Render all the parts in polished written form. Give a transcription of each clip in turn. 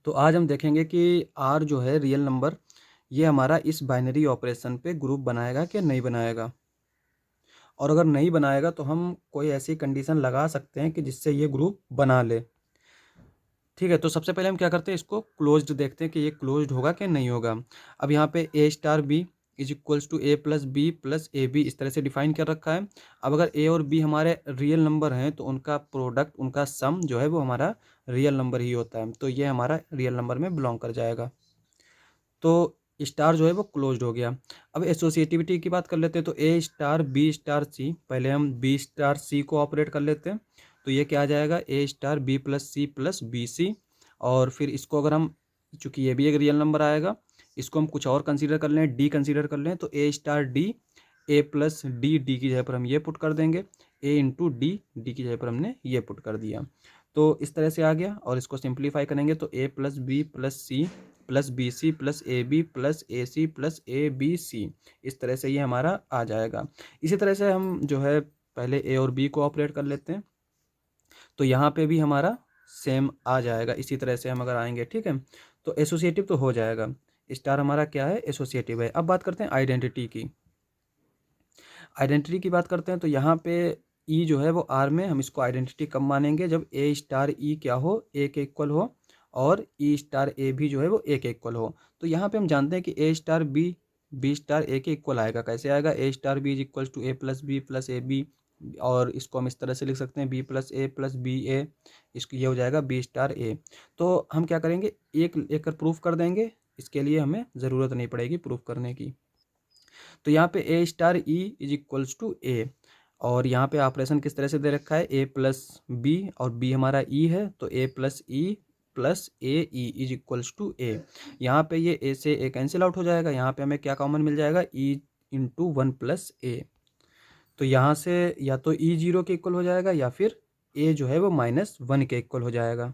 तो आज हम देखेंगे कि आर जो है रियल नंबर, ये हमारा इस बाइनरी ऑपरेशन पे ग्रुप बनाएगा कि नहीं बनाएगा। और अगर नहीं बनाएगा तो हम कोई ऐसी कंडीशन लगा सकते हैं कि जिससे ये ग्रुप बना ले। ठीक है, तो सबसे पहले हम क्या करते हैं, इसको क्लोज्ड देखते हैं कि ये क्लोज्ड होगा कि नहीं होगा। अब यहाँ पे a star b is equals to a plus b plus a b, इस तरह से डिफाइन कर रखा है। अब अगर ए और बी हमारे रियल नंबर हैं तो उनका प्रोडक्ट, उनका सम जो है वो हमारा रियल नंबर ही होता है, तो ये हमारा रियल नंबर में बिलोंग कर जाएगा। तो स्टार जो है वो क्लोज्ड हो गया। अब एसोसिएटिविटी की बात कर लेते हैं, तो a star B star c, पहले हम बी स्टार सी को ऑपरेट कर लेते हैं। तो ये क्या आ जाएगा, a star b plus b c. और फिर इसको अगर हम, चूंकि ये भी एक रियल नंबर आएगा, इसको हम कुछ और कंसीडर कर लें, डी कंसीडर कर लें, तो a star d a plus d, d की जगह पर हम ये पुट कर देंगे, ए इंटू डी, डी की जगह पर हमने ये पुट कर दिया। तो इस तरह से आ गया। और इसको सिंप्लीफाई करेंगे तो a plus b plus c plus b c plus a b plus a c plus a b c, इस तरह से ये हमारा आ जाएगा। इसी तरह से हम जो है पहले ए और बी को ऑपरेट कर लेते हैं, तो यहाँ पे भी हमारा सेम आ जाएगा। इसी तरह से हम अगर आएंगे, ठीक है, तो एसोसिएटिव तो हो जाएगा। स्टार हमारा क्या है, एसोसिएटिव है। अब बात करते हैं आइडेंटिटी की। आइडेंटिटी की बात करते हैं तो यहाँ पे ई जो है वो आर में हम इसको आइडेंटिटी कब मानेंगे, जब ए स्टार ई क्या हो, ए के इक्वल हो, और ई स्टार ए भी जो है वो ए के इक्वल हो। तो यहाँ पे हम जानते हैं कि a star b b star a के इक्वल आएगा। कैसे आएगा, a star b is equal to a plus a b, और इसको हम इस तरह से लिख सकते हैं प्लस बी ए, इसको ये हो जाएगा बी स्टार ए। तो हम क्या करेंगे, एक एक कर प्रूफ कर देंगे, इसके लिए हमें ज़रूरत नहीं पड़ेगी प्रूफ करने की। तो यहाँ पे a star e is equals to a, और यहाँ पे ऑपरेशन किस तरह से दे रखा है, ए प्लस बी, और बी हमारा ई है, तो a plus e plus a e is equals to a. यहाँ पे ये ए से ए कैंसिल आउट हो जाएगा, यहाँ पे हमें क्या कॉमन मिल जाएगा, ई इंटू वन प्लस ए। तो यहाँ से या तो ई जीरो के इक्वल हो जाएगा, या फिर ए जो है वो माइनस वन के इक्वल हो जाएगा।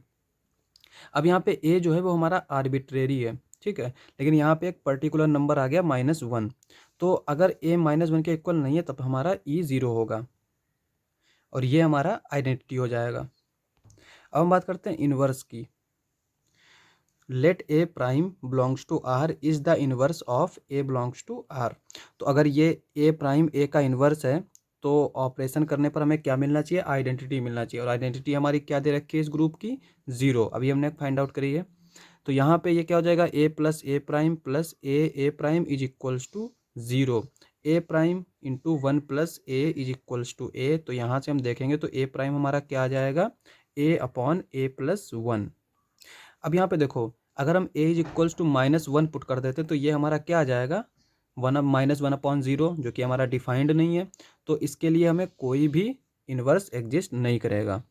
अब यहाँ पे ए जो है वो हमारा आर्बिट्रेरी है, ठीक है, लेकिन यहाँ पे एक पर्टिकुलर नंबर आ गया -1। तो अगर ए -1 के इक्वल नहीं है तब हमारा ई ज़ीरो होगा, और ये हमारा आइडेंटिटी हो जाएगा। अब हम बात करते हैं इनवर्स की। Let a prime belongs to R is the inverse of a belongs to R. तो अगर ये ए प्राइम ए का इनवर्स है तो ऑपरेशन करने पर हमें क्या मिलना चाहिए, आइडेंटिटी मिलना चाहिए। और आइडेंटिटी हमारी क्या दे रखी है इस ग्रुप की, ज़ीरो। अभी हमने फाइंड आउट करी है। तो यहाँ पे ये क्या हो जाएगा, a plus a prime is equals to zero, a prime into one plus a is equals to a. तो यहाँ से हम देखेंगे तो ए प्राइम हमारा क्या आ जाएगा, ए अपॉन ए प्लस वन। अब यहाँ पे देखो, अगर हम ए इज इक्वल्स टू -1 पुट कर देते तो ये हमारा क्या आ जाएगा, -1/0, जो कि हमारा डिफाइंड नहीं है। तो इसके लिए हमें कोई भी इन्वर्स एग्जिस्ट नहीं करेगा।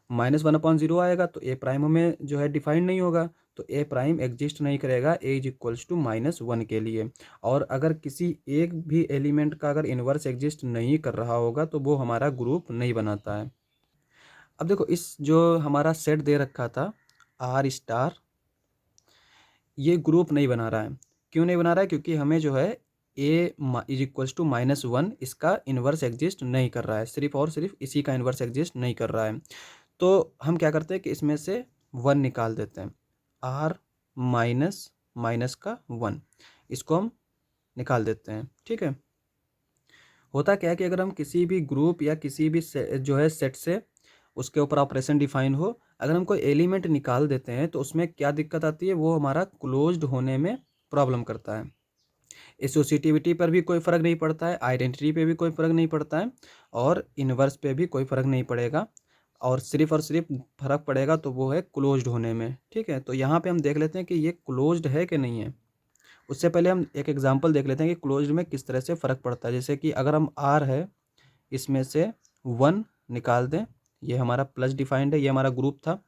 -1/0 आएगा तो ए प्राइम हमें जो है डिफाइंड नहीं होगा, तो ए प्राइम एग्जिस्ट नहीं करेगा ए इज इक्वल्स टू -1 के लिए। और अगर किसी एक भी एलिमेंट का अगर इन्वर्स एग्जिस्ट नहीं कर रहा होगा तो वो हमारा ग्रुप नहीं बनाता है। अब देखो, इस जो हमारा सेट दे रखा था आर स्टार, ये ग्रुप नहीं बना रहा है। क्यों नहीं बना रहा है, क्योंकि हमें जो है ए इज इक्वल्स टू -1 इसका इन्वर्स एग्जिस्ट नहीं कर रहा है, सिर्फ और सिर्फ इसी का इन्वर्स एग्जिस्ट नहीं कर रहा है। तो हम क्या करते हैं कि इसमें से 1 निकाल देते हैं, आर माइनस माइनस का 1, इसको हम निकाल देते हैं, ठीक है। होता क्या है कि अगर हम किसी भी ग्रुप या किसी भी जो है सेट से उसके ऊपर ऑपरेशन डिफाइन हो, अगर हम कोई एलिमेंट निकाल देते हैं तो उसमें क्या दिक्कत आती है, वो हमारा क्लोज्ड होने में प्रॉब्लम करता है। एसोसिएटिविटी पर भी कोई फ़र्क नहीं पड़ता है, आइडेंटिटी पे भी कोई फ़र्क नहीं पड़ता है, और इन्वर्स पे भी कोई फ़र्क नहीं पड़ेगा। और सिर्फ फ़र्क पड़ेगा तो वो है क्लोज्ड होने में, ठीक है। तो यहाँ पे हम देख लेते हैं कि ये क्लोज्ड है कि नहीं है। उससे पहले हम एक एग्जांपल देख लेते हैं कि क्लोज्ड में किस तरह से फ़र्क पड़ता है। जैसे कि अगर हम आर है, इसमें से 1 निकाल दें, ये हमारा प्लस डिफाइंड है, ये हमारा ग्रुप था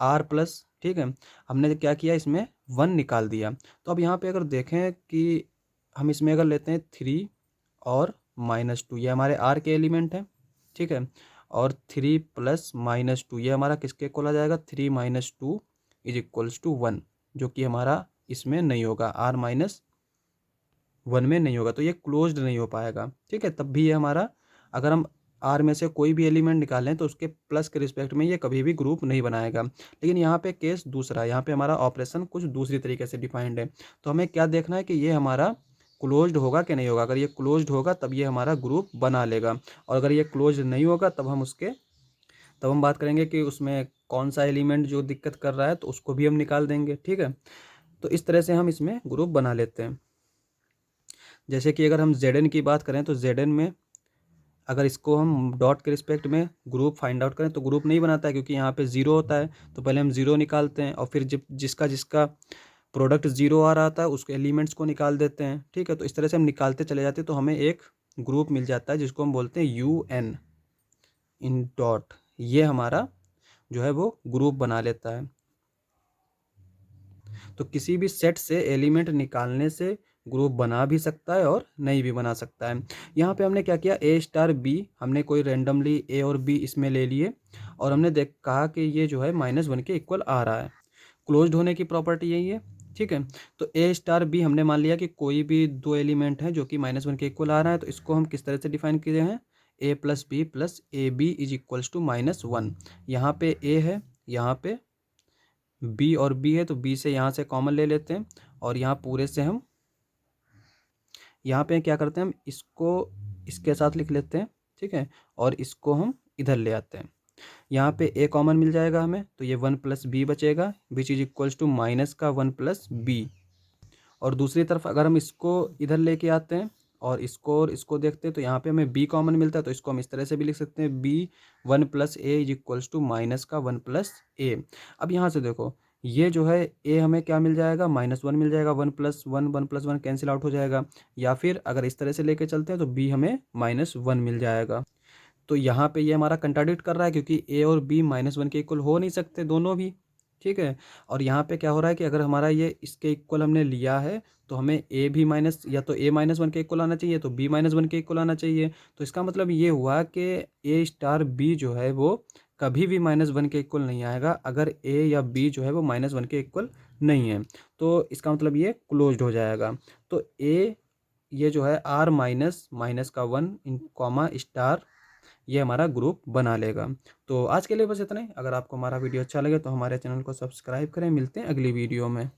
आर प्लस, ठीक है। हमने क्या किया, इसमें 1 निकाल दिया। तो अब यहाँ पे अगर देखें कि हम इसमें अगर लेते हैं 3 और -2, ये हमारे आर के एलिमेंट हैं, ठीक है। और 3 प्लस -2 ये हमारा किसके इक्वल आ जाएगा, 3 - 2 इज इक्वल्स टू 1, जो कि हमारा इसमें नहीं होगा, आर -1 में नहीं होगा, तो ये क्लोज्ड नहीं हो पाएगा, ठीक है। तब भी ये हमारा, अगर हम आर में से कोई भी एलिमेंट निकालें तो उसके प्लस के रिस्पेक्ट में ये कभी भी ग्रुप नहीं बनाएगा। लेकिन यहाँ पे केस दूसरा है, यहाँ पे हमारा ऑपरेशन कुछ दूसरी तरीके से डिफाइंड है। तो हमें क्या देखना है कि ये हमारा क्लोज्ड होगा कि नहीं होगा। अगर ये क्लोज्ड होगा तब ये हमारा ग्रुप बना लेगा, और अगर ये क्लोज्ड नहीं होगा तब हम बात करेंगे कि उसमें कौन सा एलिमेंट जो दिक्कत कर रहा है, तो उसको भी हम निकाल देंगे। ठीक है, तो इस तरह से हम इसमें ग्रुप बना लेते हैं। जैसे कि अगर हम Zn की बात करें तो Zn में अगर इसको हम डॉट के रिस्पेक्ट में ग्रुप फाइंड आउट करें तो ग्रुप नहीं बनाता है, क्योंकि यहाँ पे ज़ीरो होता है। तो पहले हम ज़ीरो निकालते हैं और फिर जब जिसका जिसका प्रोडक्ट ज़ीरो आ रहा था उसके एलिमेंट्स को निकाल देते हैं। ठीक है, तो इस तरह से हम निकालते चले जाते हैं, तो हमें एक ग्रुप मिल जाता है जिसको हम बोलते हैं UN इन डॉट। ये हमारा जो है वो ग्रुप बना लेता है। तो किसी भी सेट से एलिमेंट निकालने से ग्रुप बना भी सकता है और नहीं भी बना सकता है। यहाँ पे हमने क्या किया, ए स्टार बी हमने कोई रेंडमली ए और बी इसमें ले लिए, और हमने कहा कि ये जो है -1 के इक्वल आ रहा है। क्लोज्ड होने की प्रॉपर्टी यही है। ठीक है, तो ए स्टार बी हमने मान लिया कि कोई भी दो एलिमेंट है जो कि -1 के इक्वल आ रहा है। तो इसको हम किस तरह से डिफाइन किए हैं, a plus b plus a b is equals to -1। यहाँ पे ए है, यहाँ पे बी और बी है, तो बी से यहाँ से कॉमन ले लेते हैं, और यहाँ पूरे से हम यहाँ पे क्या करते हैं, हम इसको इसके साथ लिख लेते हैं। ठीक है, और इसको हम इधर ले आते हैं। यहाँ पे ए कॉमन मिल जाएगा हमें, तो ये 1 प्लस बी बचेगा which is equals to minus का 1 प्लस बी। और दूसरी तरफ अगर हम इसको इधर लेके आते हैं और इसको देखते हैं, तो यहाँ पे हमें b कॉमन मिलता है, तो इसको हम इस तरह से भी लिख सकते हैं, b 1 plus a is equals to minus का 1 प्लस ए। अब यहाँ से देखो, ये जो है a हमें क्या मिल जाएगा, -1 मिल जाएगा, 1 प्लस 1 कैंसिल आउट हो जाएगा। या फिर अगर इस तरह से लेके चलते हैं तो b हमें -1 मिल जाएगा। तो यहाँ पे ये हमारा कंट्राडिक्ट कर रहा है, क्योंकि ए और बी -1 के इक्वल हो नहीं सकते दोनों भी। ठीक है, और यहाँ पे क्या हो रहा है कि अगर हमारा ये इसके इक्वल हमने लिया है, तो हमें ए भी माइनस, या तो ए -1 के इक्वल आना चाहिए, तो बी -1 के इक्वल आना चाहिए। तो इसका मतलब ये हुआ कि ए स्टार बी जो है वो कभी भी -1 के इक्वल नहीं आएगा अगर ए या बी जो है वो -1 के इक्वल नहीं है। तो इसका मतलब ये क्लोज्ड हो जाएगा। तो ए ये जो है आर माइनस का 1 इन कॉमा स्टार, ये हमारा ग्रुप बना लेगा। तो आज के लिए बस इतना ही। अगर आपको हमारा वीडियो अच्छा लगे तो हमारे चैनल को सब्सक्राइब करें। मिलते हैं अगली वीडियो में।